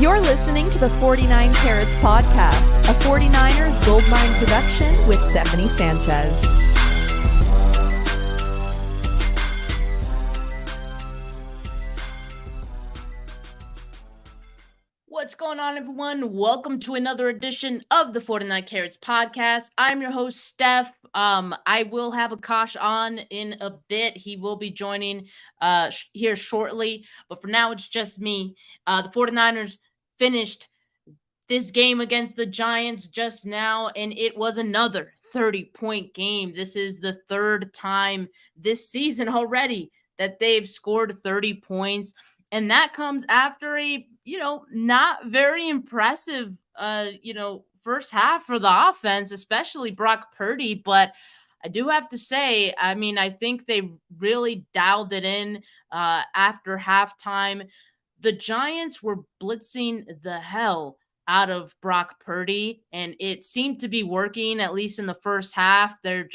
You're listening to the 49 Carats Podcast, a 49ers Goldmine production with Stephanie Sanchez. What's going on, everyone? Welcome to another edition of the 49 Carats Podcast. I'm your host, Steph. I will have Akash on in a bit. He will be joining here shortly. But for now, it's just me. The 49ers finished this game against the Giants just now, and it was another 30-point game. This is the third time this season already that they've scored 30 points. And that comes after a, not very impressive, first half for the offense, especially Brock Purdy. But I do have to say, I think they really dialed it in after halftime. The Giants were blitzing the hell out of Brock Purdy, and it seemed to be working, at least in the first half. The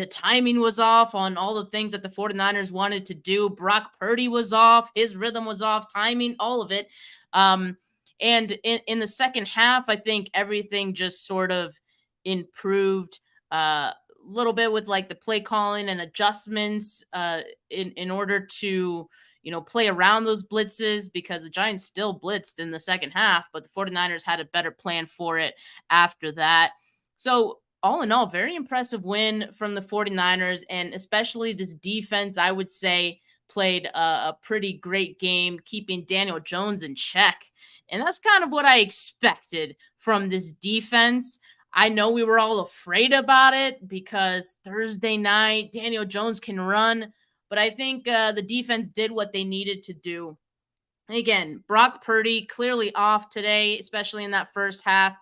timing was off on all the things that the 49ers wanted to do. Brock Purdy was off. His rhythm was off. Timing, all of it. And in the second half, I think everything just sort of improved a little bit with like the play calling and adjustments in order to, play around those blitzes, because the Giants still blitzed in the second half, but the 49ers had a better plan for it after that. So all in all, very impressive win from the 49ers, and especially this defense, I would say, played a pretty great game, keeping Daniel Jones in check. And that's kind of what I expected from this defense. I know we were all afraid about it because Thursday night, Daniel Jones can run, but I think the defense did what they needed to do. And again, Brock Purdy clearly off today, especially in that first half.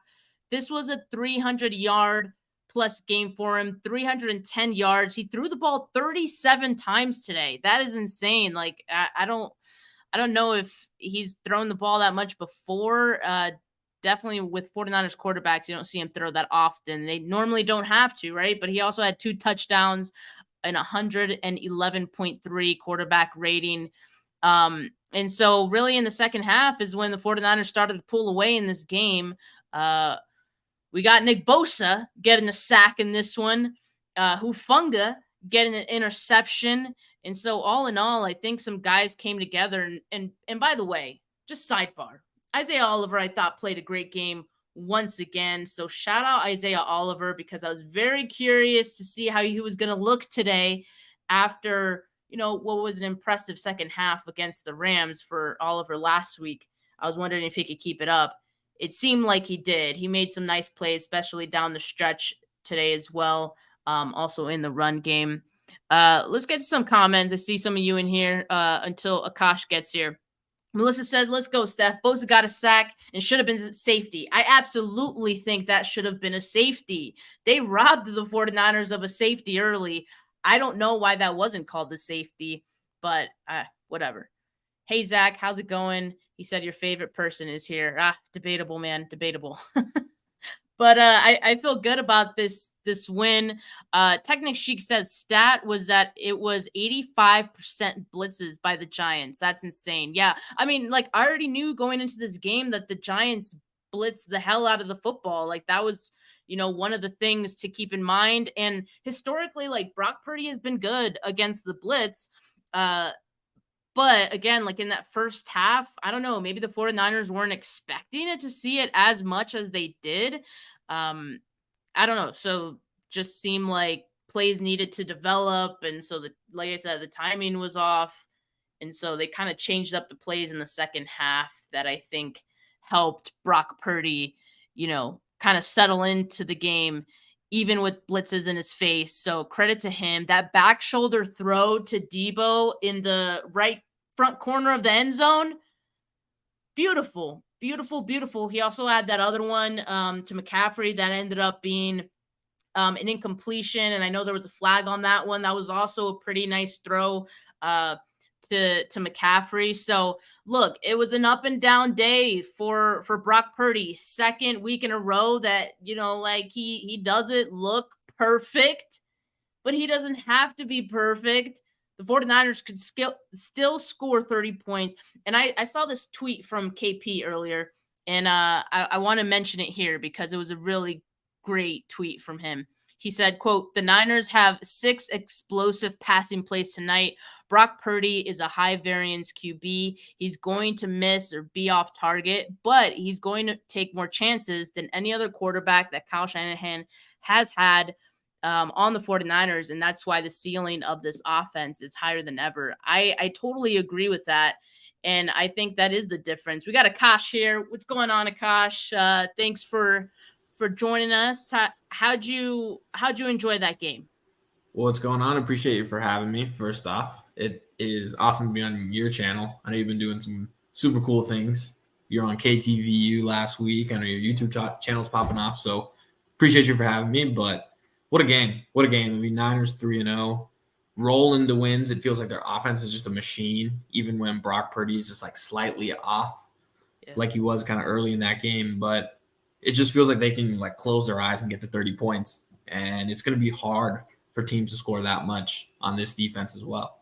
This was a 300-yard plus game for him, 310 yards. He threw the ball 37 times today. That is insane. Like, I don't know if he's thrown the ball that much before. Definitely with 49ers quarterbacks, you don't see him throw that often. They normally don't have to, right? But he also had 2 touchdowns and 111.3 quarterback rating. And so really in the second half is when the 49ers started to pull away in this game. We got Nick Bosa getting a sack in this one. Hufanga getting an interception. And so all in all, I think some guys came together. And by the way, just sidebar, Isaiah Oliver, I thought, played a great game once again. So shout out Isaiah Oliver, because I was very curious to see how he was going to look today after, what was an impressive second half against the Rams for Oliver last week. I was wondering if he could keep it up. It seemed like he did. He made some nice plays, especially down the stretch today as well, also in the run game. Let's get to some comments. I see some of you in here until Akash gets here. Melissa says, let's go, Steph. Bosa got a sack and should have been safety. I absolutely think that should have been a safety. They robbed the 49ers of a safety early. I don't know why that wasn't called the safety, but whatever. Hey, Zach, how's it going? He said your favorite person is here. Debatable, man. Debatable. But I feel good about this win. Technic Chic says stat was that it was 85% blitzes by the Giants. That's insane. Yeah, I already knew going into this game that the Giants blitzed the hell out of the football. Like, that was, one of the things to keep in mind. And historically, like, Brock Purdy has been good against the blitz. But again, like in that first half, I don't know, maybe the 49ers weren't expecting it to see it as much as they did. I don't know. So just seemed like plays needed to develop. And so, like I said, the timing was off. And so they kind of changed up the plays in the second half that I think helped Brock Purdy, kind of settle into the game, even with blitzes in his face. So credit to him. That back shoulder throw to Debo in the right front corner of the end zone, beautiful, beautiful, beautiful. He also had that other one to McCaffrey that ended up being an incompletion, and I know there was a flag on that one. That was also a pretty nice throw to McCaffrey. So look, it was an up and down day for Brock Purdy. Second week in a row that, he doesn't look perfect, but he doesn't have to be perfect. the 49ers could still score 30 points. And I saw this tweet from KP earlier, and I want to mention it here because it was a really great tweet from him. He said, quote, "The Niners have 6 explosive passing plays tonight. Brock Purdy is a high variance QB. He's going to miss or be off target, but he's going to take more chances than any other quarterback that Kyle Shanahan has had on the 49ers. And that's why the ceiling of this offense is higher than ever." I totally agree with that. And I think that is the difference. We got Akash here. What's going on, Akash? Thanks for joining us. How'd you enjoy that game? What's going on? Appreciate you for having me. First off, it is awesome to be on your channel. I know you've been doing some super cool things. You're on KTVU last week. I know your YouTube channel's popping off. So appreciate you for having me. But what a game. What a game. I mean, Niners 3-0. Roll into wins. It feels like their offense is just a machine, even when Brock Purdy is just like slightly off, like he was kind of early in that game. But it just feels like they can like close their eyes and get to 30 points. And it's going to be hard for teams to score that much on this defense as well.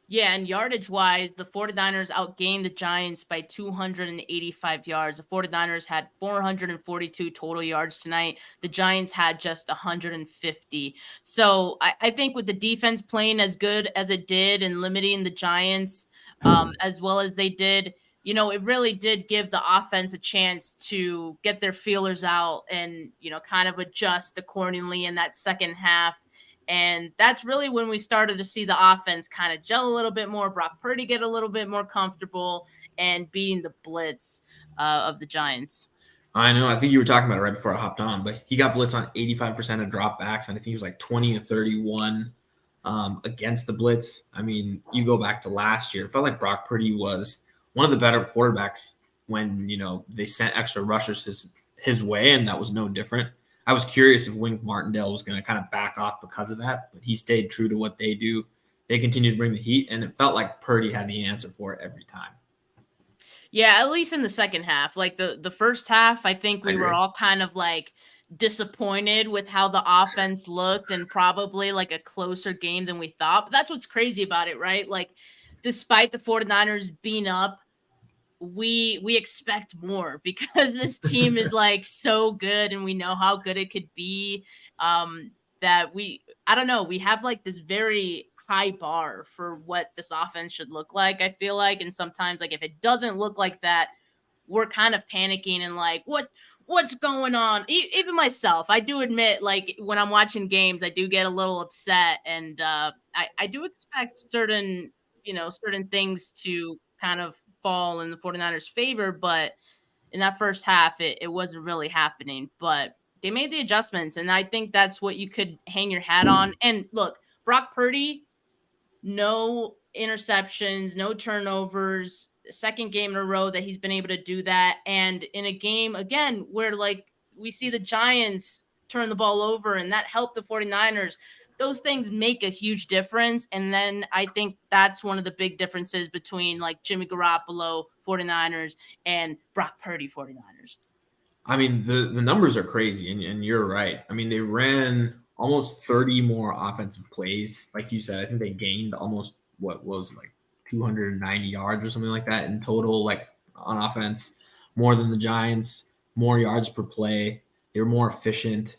Yeah, and yardage-wise, the 49ers outgained the Giants by 285 yards. The 49ers had 442 total yards tonight. The Giants had just 150. So I think with the defense playing as good as it did and limiting the Giants as well as they did, it really did give the offense a chance to get their feelers out and, kind of adjust accordingly in that second half. And that's really when we started to see the offense kind of gel a little bit more, Brock Purdy get a little bit more comfortable, and beating the blitz of the Giants. I know. I think you were talking about it right before I hopped on, but he got blitz on 85% of dropbacks, and I think he was like 20 to 31 against the blitz. I mean, you go back to last year, it felt like Brock Purdy was one of the better quarterbacks when, they sent extra rushers his way, and that was no different. I was curious if Wink Martindale was going to kind of back off because of that, but he stayed true to what they do. They continued to bring the heat, and it felt like Purdy had the answer for it every time. Yeah, at least in the second half. Like the first half, I think we were all kind of like disappointed with how the offense looked and probably like a closer game than we thought. But that's what's crazy about it, right? Like despite the 49ers being up, we expect more because this team is like so good and we know how good it could be, that I don't know, we have like this very high bar for what this offense should look like, I feel like. And sometimes like if it doesn't look like that, we're kind of panicking and like what's going on. Even myself, I do admit, like when I'm watching games, I do get a little upset, and I do expect certain things to kind of fall in the 49ers favor, but in that first half it wasn't really happening. But they made the adjustments, and I think that's what you could hang your hat on. And look, Brock Purdy, no interceptions, no turnovers, second game in a row that he's been able to do that. And in a game again where like we see the Giants turn the ball over and that helped the 49ers, those things make a huge difference. And then I think that's one of the big differences between like Jimmy Garoppolo 49ers and Brock Purdy 49ers. I mean, the numbers are crazy, and you're right. I mean, they ran almost 30 more offensive plays. Like you said, I think they gained almost what was like 290 yards or something like that in total, like on offense, more than the Giants, more yards per play. They were more efficient.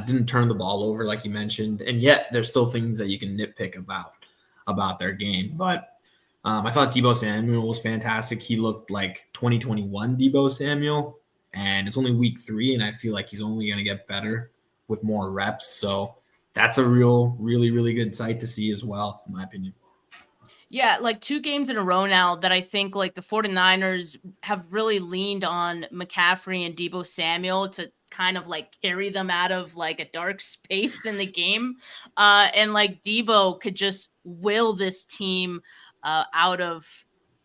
Didn't turn the ball over like you mentioned, and yet there's still things that you can nitpick about their game. But I thought Deebo Samuel was fantastic. He looked like 2021 Deebo Samuel, and it's only week 3, and I feel like he's only going to get better with more reps. So that's a really, really good sight to see as well, in my opinion. Yeah, like 2 games in a row now that I think like the 49ers have really leaned on McCaffrey and Deebo Samuel to kind of like carry them out of like a dark space in the game. And like Deebo could just will this team out of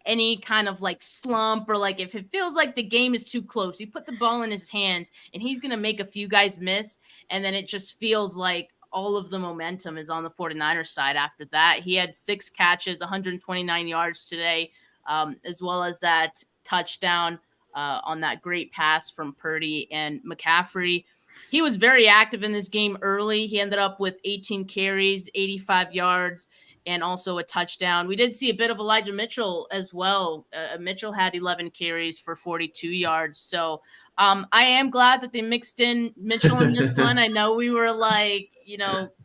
any kind of like slump, or like if it feels like the game is too close, you put the ball in his hands and he's going to make a few guys miss. And then it just feels like all of the momentum is on the 49ers side after that. He had 6 catches, 129 yards today, as well as that touchdown on that great pass from Purdy. And McCaffrey, he was very active in this game early. He ended up with 18 carries, 85 yards. and also a touchdown. We did see a bit of Elijah Mitchell as well. Mitchell had 11 carries for 42 yards. So I am glad that they mixed in Mitchell in this one. I know we were like,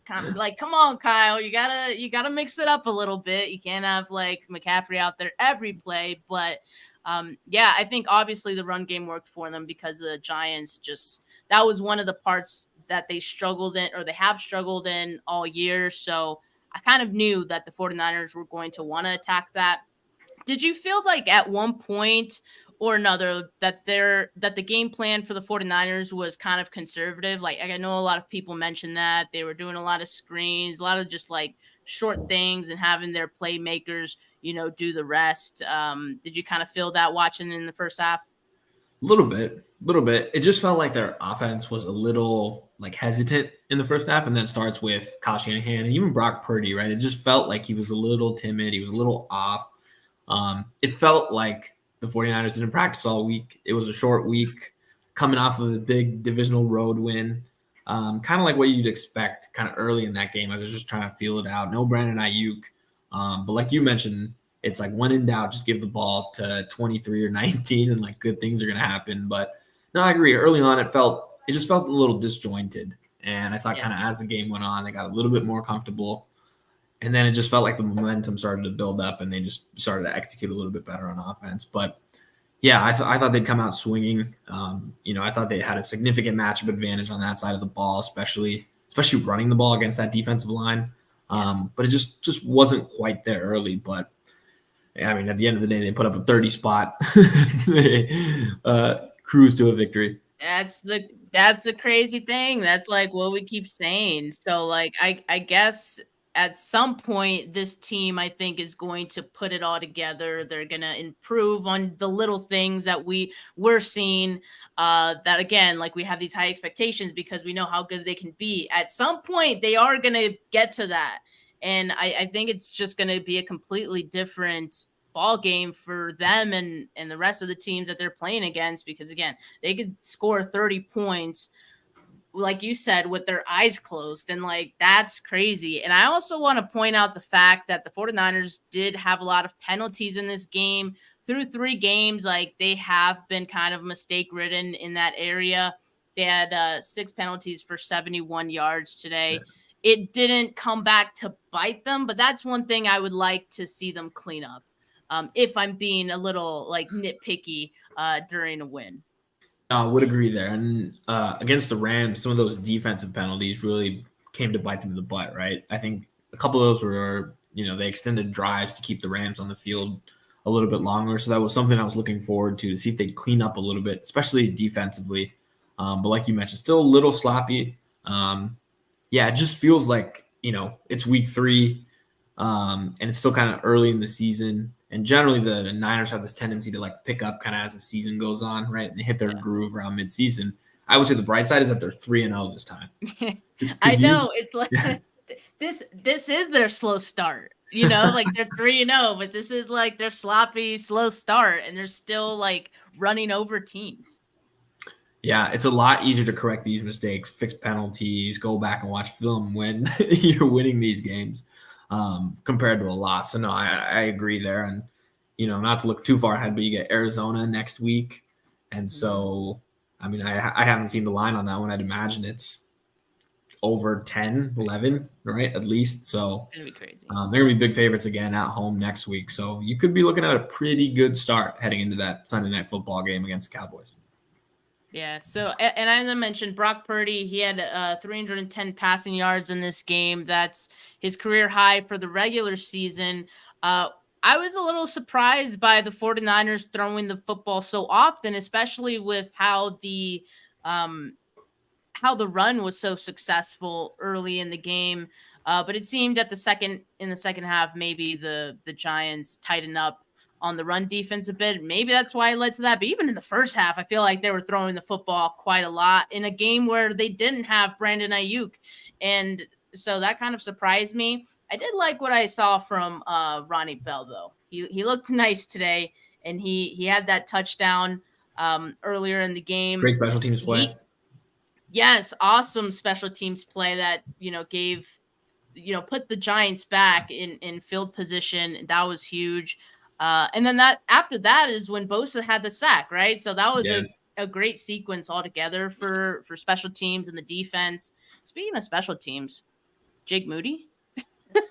kind of like, come on, Kyle, you gotta mix it up a little bit. You can't have like McCaffrey out there every play, but I think obviously the run game worked for them because the Giants that was one of the parts that they struggled in, or they have struggled in all year. So I kind of knew that the 49ers were going to want to attack that. Did you feel like at one point or another that the game plan for the 49ers was kind of conservative? Like, I know a lot of people mentioned that they were doing a lot of screens, a lot of just like short things and having their playmakers, do the rest. Did you kind of feel that watching in the first half? A little bit. It just felt like their offense was a little like hesitant in the first half, and then starts with Kyle Shanahan and even Brock Purdy, right? It just felt like he was a little timid. He was a little off. It felt like the 49ers didn't practice all week. It was a short week coming off of a big divisional road win. Kind of like what you'd expect kind of early in that game. I was just trying to feel it out. No Brandon Ayuk. But like you mentioned, it's like when in doubt, just give the ball to 23 or 19 and like good things are going to happen. But no, I agree. Early on, it just felt a little disjointed. And I thought kind of as the game went on, they got a little bit more comfortable. And then it just felt like the momentum started to build up and they just started to execute a little bit better on offense. But yeah, I thought they'd come out swinging. I thought they had a significant matchup advantage on that side of the ball, especially running the ball against that defensive line. But it just wasn't quite there early. But I mean, at the end of the day, they put up a 30 spot. They cruise to a victory. That's the crazy thing. That's like what we keep saying. So like, I guess at some point, this team, I think, is going to put it all together. They're going to improve on the little things that we're seeing. That, again, like we have these high expectations because we know how good they can be. At some point, they are going to get to that. And I think it's just going to be a completely different ball game for them and the rest of the teams that they're playing against. Because, again, they could score 30 points like you said, with their eyes closed. And like, that's crazy. And I also want to point out the fact that the 49ers did have a lot of penalties in this game. Through 3 games, like they have been kind of mistake ridden in that area. They had 6 penalties for 71 yards today. Yeah. It didn't come back to bite them, but that's one thing I would like to see them clean up. If I'm being a little like nitpicky during a win. I would agree there. And against the Rams, some of those defensive penalties really came to bite them in the butt, right? I think a couple of those were, they extended drives to keep the Rams on the field a little bit longer. So that was something I was looking forward to see if they clean up a little bit, especially defensively. But like you mentioned, still a little sloppy. It just feels like, it's week 3 and it's still kind of early in the season. And generally, the Niners have this tendency to like pick up kind of as the season goes on, right? And they hit their groove around midseason. I would say the bright side is that they're 3-0 this time. I know it's like this is their slow start. Like they're 3-0, but this is like their sloppy, slow start, and they're still like running over teams. Yeah, it's a lot easier to correct these mistakes, fix penalties, go back and watch film when you're winning these games. Compared to a loss. So no, I agree there. And, not to look too far ahead, but you get Arizona next week. And so, I mean, I haven't seen the line on that one. I'd imagine it's over 10, 11, right? At least. So it's going to be crazy. They're going to be big favorites again at home next week. So you could be looking at a pretty good start heading into that Sunday night football game against the Cowboys. Yeah, so, and as I mentioned, Brock Purdy, he had 310 passing yards in this game. That's his career high for the regular season. I was a little surprised by the 49ers throwing the football so often, especially with how the run was so successful early in the game. But it seemed in the second half, maybe the Giants tightened up on the run defense a bit. Maybe that's why it led to that. But even in the first half, I feel like they were throwing the football quite a lot in a game where they didn't have Brandon Ayuk. And so that kind of surprised me. I did like what I saw from Ronnie Bell, though. He looked nice today, and he had that touchdown earlier in the game. Great special teams play. Yes, awesome special teams play that, gave put the Giants back in field position. That was huge. And then after that is when Bosa had the sack, right? So that was a great sequence altogether for special teams and the defense. Speaking of special teams, Jake Moody.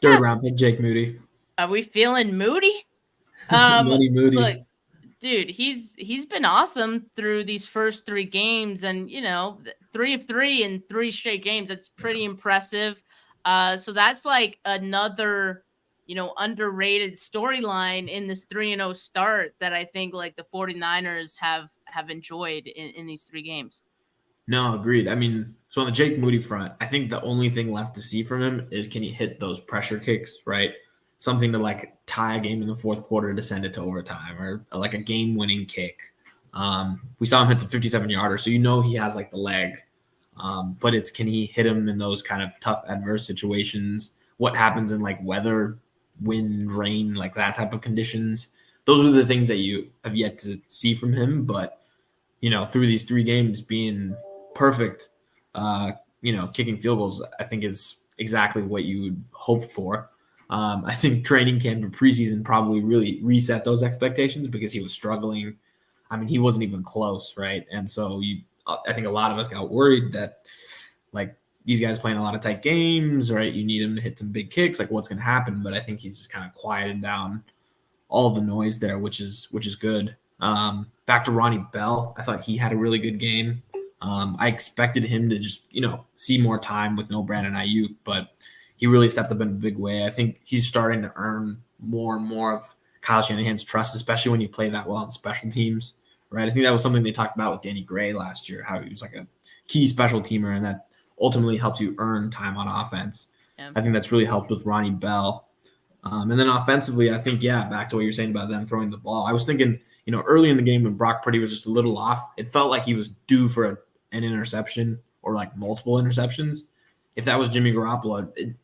Third round pick, Jake Moody. Are we feeling Moody? Moody. Look, dude, he's been awesome through these first 3 games, and 3 of 3 in 3 straight games. That's pretty impressive. So that's like another underrated storyline in this 3-0 start that I think like the 49ers have enjoyed in these 3 games. No, agreed. I mean, so on the Jake Moody front, I think the only thing left to see from him is can he hit those pressure kicks, right? Something to like tie a game in the fourth quarter to send it to overtime, or like a game-winning kick. We saw him hit the 57-yarder, so he has like the leg. But it's can he hit him in those kind of tough adverse situations? What happens in like weather, wind, rain, like that type of conditions? Those are the things that you have yet to see from him. But through these 3 games being perfect, kicking field goals, I think is exactly what you would hope for. I think training camp and preseason probably really reset those expectations because he was struggling. I mean, he wasn't even close, right? And so I think a lot of us got worried that like these guys playing a lot of tight games, right? You need him to hit some big kicks, like what's going to happen? But I think he's just kind of quieted down all the noise there, which is good. Back to Ronnie Bell, I thought he had a really good game. I expected him to just, see more time with no Brandon Ayuk, but he really stepped up in a big way. I think he's starting to earn more and more of Kyle Shanahan's trust, especially when you play that well in special teams, right? I think that was something they talked about with Danny Gray last year, how he was like a key special teamer, and that ultimately helps you earn time on offense. Yeah. I think that's really helped with Ronnie Bell. And then offensively, I think, back to what you're saying about them throwing the ball. I was thinking, early in the game when Brock Purdy was just a little off, it felt like he was due for an interception or like multiple interceptions. If that was Jimmy Garoppolo,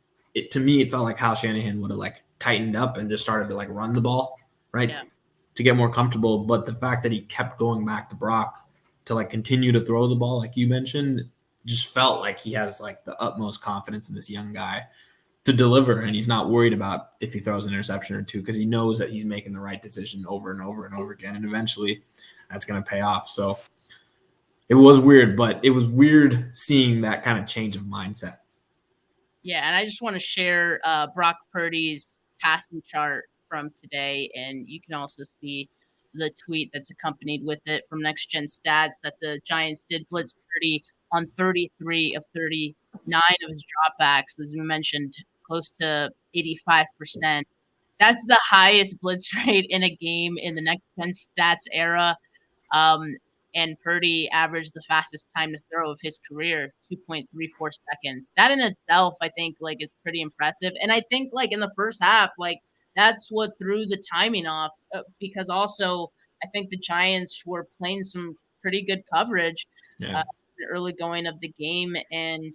to me, it felt like Kyle Shanahan would have like tightened up and just started to like run the ball, right? Yeah. To get more comfortable. But the fact that he kept going back to Brock to like continue to throw the ball, like you mentioned, just felt like he has like the utmost confidence in this young guy to deliver. And he's not worried about if he throws an interception or 2 because he knows that he's making the right decision over and over and over again. And eventually that's going to pay off. So it was weird, but it was weird seeing that kind of change of mindset. Yeah, and I just want to share Brock Purdy's passing chart from today, and you can also see the tweet that's accompanied with it from Next Gen Stats that the Giants did blitz Purdy on 33 of 39 of his dropbacks, as we mentioned, close to 85%. That's the highest blitz rate in a game in the Next Gen Stats era. And Purdy averaged the fastest time to throw of his career, 2.34 seconds. That in itself, I think, like, is pretty impressive. And I think, like, in the first half, like, that's what threw the timing off because also I think the Giants were playing some pretty good coverage the early going of the game, and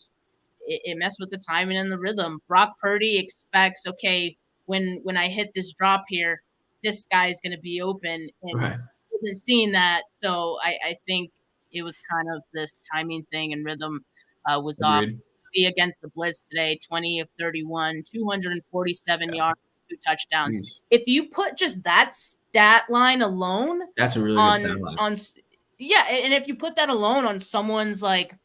it messed with the timing and the rhythm. Brock Purdy expects, okay, when I hit this drop here, this guy is going to be open. And right. Seeing that, so I think it was kind of this timing thing and rhythm was off. Against the blitz today, 20 of 31, 247 yards, 2 touchdowns. If you put just that stat line alone, that's a really good stat line. And if you put that alone on someone's like,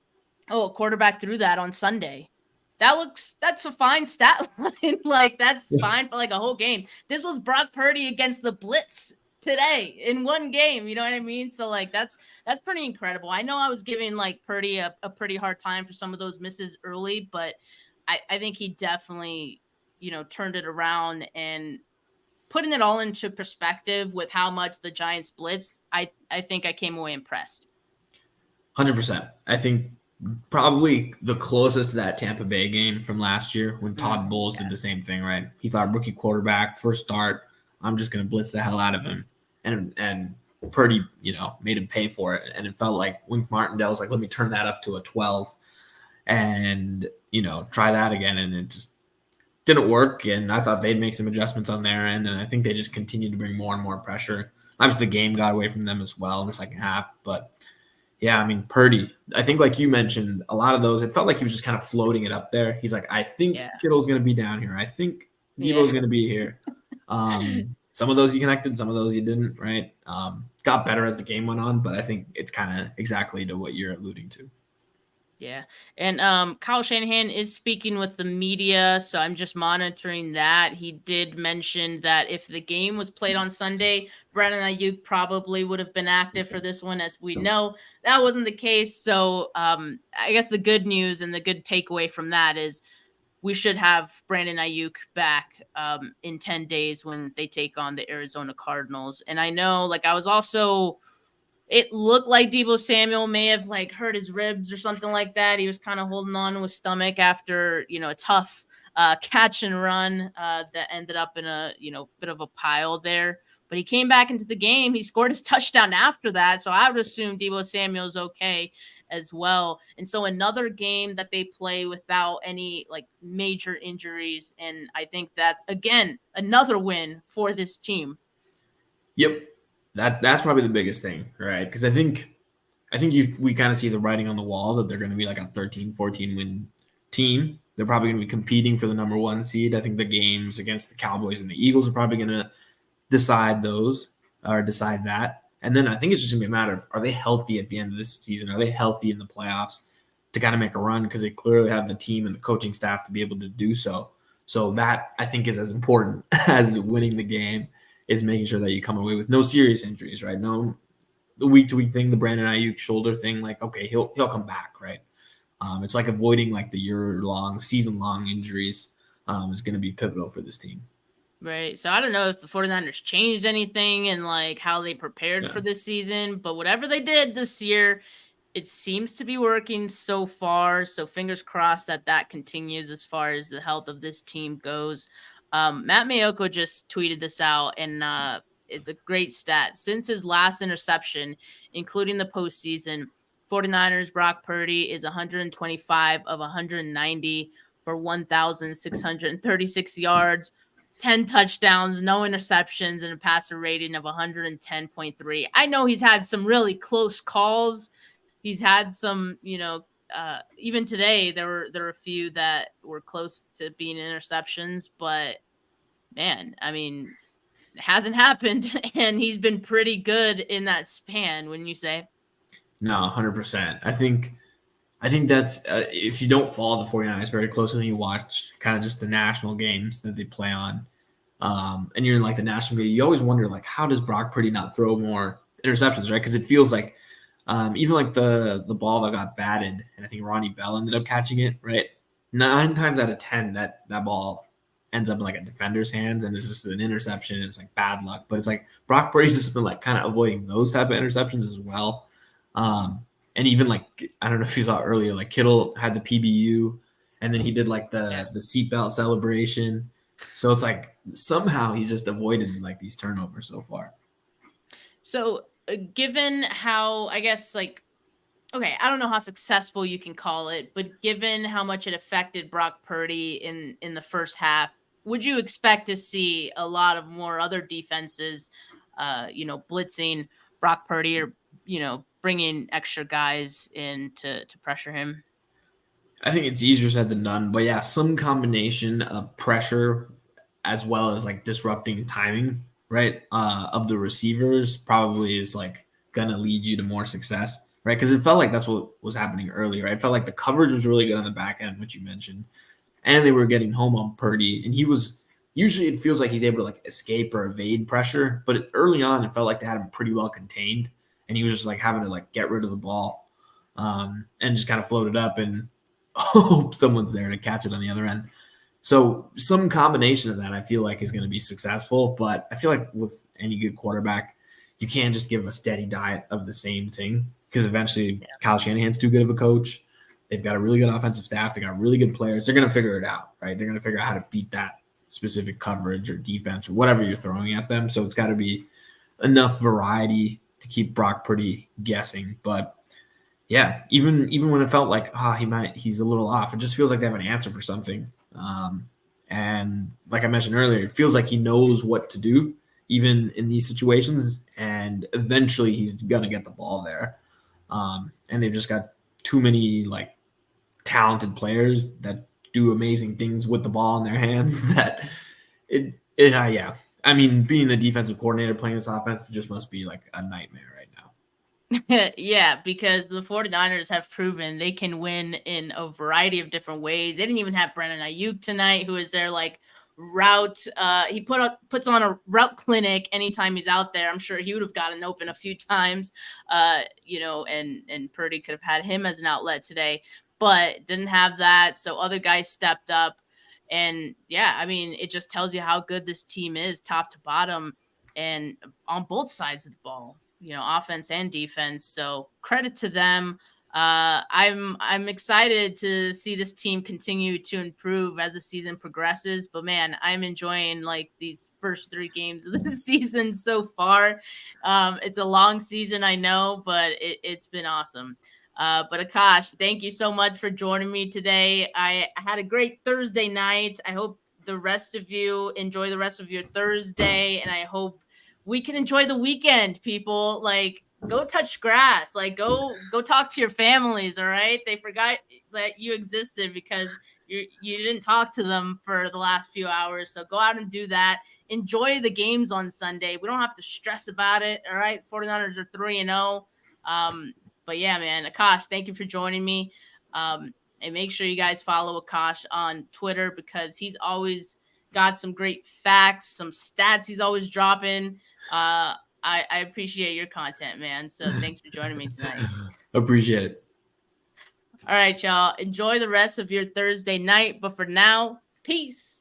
a quarterback threw that on Sunday, that's a fine stat line. Like that's fine for like a whole game. This was Brock Purdy against the blitz today in one game, you know what I mean? So like that's pretty incredible. I know I was giving like Purdy a pretty hard time for some of those misses early, but I think he definitely, turned it around and putting it all into perspective with how much the Giants blitzed. I think I came away impressed. 100%. I think probably the closest to that Tampa Bay game from last year when Todd Bowles did the same thing, right? He thought rookie quarterback, first start, I'm just going to blitz the hell out of him. And Purdy, made him pay for it. And it felt like Wink Martindale's like, let me turn that up to a 12 and, try that again. And it just didn't work. And I thought they'd make some adjustments on their end. And I think they just continued to bring more and more pressure. Obviously, the game got away from them as well in the second half. But, Yeah, I mean, Purdy, I think like you mentioned, a lot of those, it felt like he was just kind of floating it up there. He's like, I think Yeah. Kittle's going to be down here. I think Yeah. Debo's going to be here. Some of those you connected, some of those you didn't, right? Got better as the game went on, but I think it's kind of exactly to what you're alluding to. Yeah. And Kyle Shanahan is speaking with the media, so I'm just monitoring that. He did mention that if the game was played on Sunday, Brandon Ayuk probably would have been active for this one. As we know, that wasn't the case. So I guess the good news and the good takeaway from that is we should have Brandon Ayuk back in 10 days when they take on the Arizona Cardinals. And I know, like, I was also... It looked like Deebo Samuel may have like hurt his ribs or something like that. He was kind of holding on to his stomach after, a tough catch and run that ended up in a, bit of a pile there. But he came back into the game. He scored his touchdown after that. So I would assume Deebo Samuel's okay as well. And so another game that they play without any like major injuries. And I think that's, again, another win for this team. Yep. That's probably the biggest thing, right? Because I think we kind of see the writing on the wall that they're going to be like a 13, 14 win team. They're probably going to be competing for the number 1 seed. I think the games against the Cowboys and the Eagles are probably going to decide that. And then I think it's just going to be a matter of, are they healthy at the end of this season? Are they healthy in the playoffs to kind of make a run? Because they clearly have the team and the coaching staff to be able to do so. So that I think is as important as winning the game, is making sure that you come away with no serious injuries, right? No, the week-to-week thing, the Brandon Ayuk shoulder thing, like, okay, he'll come back, right? It's like avoiding like the year-long, season-long injuries is going to be pivotal for this team. Right. So I don't know if the 49ers changed anything in like how they prepared for this season, but whatever they did this year, it seems to be working so far. So fingers crossed that continues as far as the health of this team goes. Matt Mayoko just tweeted this out, and it's a great stat. Since his last interception, including the postseason, 49ers Brock Purdy is 125 of 190 for 1,636 yards, 10 touchdowns, no interceptions, and a passer rating of 110.3. I know he's had some really close calls. He's had some, even today there were a few that were close to being interceptions, but man, I mean, it hasn't happened, and he's been pretty good in that span, wouldn't you say? No, 100%. I think that's if you don't follow the 49ers very closely, you watch kind of just the national games that they play on, and you're in like the national media, you always wonder like, how does Brock Purdy not throw more interceptions, right? Because it feels like even like the ball that got batted, and I think Ronnie Bell ended up catching it, right? 9 times out of 10, that ball ends up in like a defender's hands, and it's just an interception, and it's like bad luck. But it's like Brock Purdy's just been like kind of avoiding those type of interceptions as well. And even like, I don't know if you saw earlier, like Kittle had the PBU, and then he did like the seatbelt celebration. So it's like somehow he's just avoided like these turnovers so far. So given how, I guess, like, okay, I don't know how successful you can call it, but given how much it affected Brock Purdy in the first half, would you expect to see a lot of more other defenses, blitzing Brock Purdy, or, bringing extra guys in to pressure him? I think it's easier said than done, but yeah, some combination of pressure as well as like disrupting timing, right, of the receivers probably is like gonna lead you to more success, right? Because it felt like that's what was happening earlier, right? It felt like the coverage was really good on the back end, which you mentioned, and they were getting home on Purdy, and he was usually, it feels like he's able to like escape or evade pressure, but early on it felt like they had him pretty well contained, and he was just like having to like get rid of the ball and just kind of float it up and hope someone's there to catch it on the other end. So some combination of that I feel like is going to be successful, but I feel like with any good quarterback, you can't just give a steady diet of the same thing, because eventually Kyle Shanahan's too good of a coach. They've got a really good offensive staff. They got really good players. They're going to figure it out, right? They're going to figure out how to beat that specific coverage or defense or whatever you're throwing at them. So it's got to be enough variety to keep Brock Purdy guessing. But yeah, even when it felt like he's a little off, it just feels like they have an answer for something. And like I mentioned earlier, it feels like he knows what to do even in these situations, and eventually he's gonna get the ball there. And they've just got too many like talented players that do amazing things with the ball in their hands that yeah. I mean, being a defensive coordinator playing this offense just must be like a nightmare right now. Yeah, because the 49ers have proven they can win in a variety of different ways. They didn't even have Brandon Ayuk tonight, who is their like route. He puts on a route clinic anytime he's out there. I'm sure he would have gotten open a few times, and Purdy could have had him as an outlet today, but didn't have that. So other guys stepped up. And yeah, I mean, it just tells you how good this team is top to bottom and on both sides of the ball, offense and defense. So credit to them. I'm excited to see this team continue to improve as the season progresses. But man, I'm enjoying like these first 3 games of the season so far. It's a long season, I know, but it's been awesome. But Akash, thank you so much for joining me today. I had a great Thursday night. I hope the rest of you enjoy the rest of your Thursday, and I hope we can enjoy the weekend, people. Like, go touch grass. Like, go talk to your families, all right? They forgot that you existed because you didn't talk to them for the last few hours. So go out and do that. Enjoy the games on Sunday. We don't have to stress about it, all right? 49ers are 3-0. But yeah, man, Akash, thank you for joining me. And make sure you guys follow Akash on Twitter because he's always got some great facts, some stats he's always dropping. I appreciate your content, man. So thanks for joining me tonight. Appreciate it. All right, y'all. Enjoy the rest of your Thursday night. But for now, peace.